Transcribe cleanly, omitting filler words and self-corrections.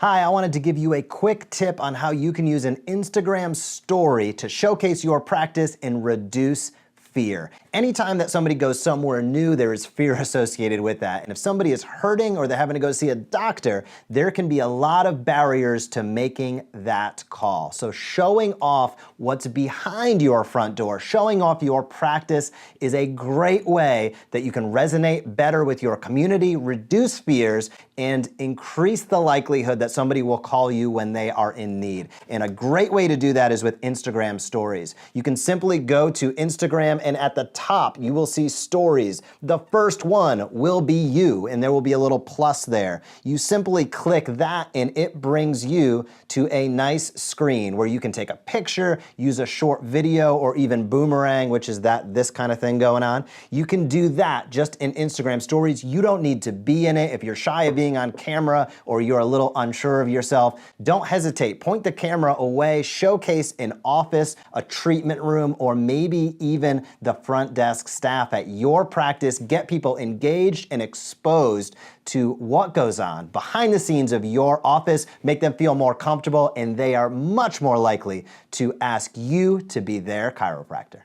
Hi, I wanted to give you a quick tip on how you can use an Instagram story to showcase your practice and reduce fear. Anytime that somebody goes somewhere new, there is fear associated with that. And if somebody is hurting or they're having to go see a doctor, there can be a lot of barriers to making that call. So showing off what's behind your front door, showing off your practice is a great way that you can resonate better with your community, reduce fears, and increase the likelihood that somebody will call you when they are in need. And a great way to do that is with Instagram stories. You can simply go to Instagram and at the top you will see stories. The first one will be you and there will be a little plus there. You simply click that and it brings you to a nice screen where you can take a picture, use a short video, or even boomerang, which is this kind of thing going on. You can do that just in Instagram stories. You don't need to be in it. If you're shy of being on camera or you're a little unsure of yourself, don't hesitate. Point the camera away, showcase an office, a treatment room, or maybe even the front desk staff at your practice. Get people engaged and exposed to what goes on behind the scenes of your office, make them feel more comfortable, and they are much more likely to ask you to be their chiropractor.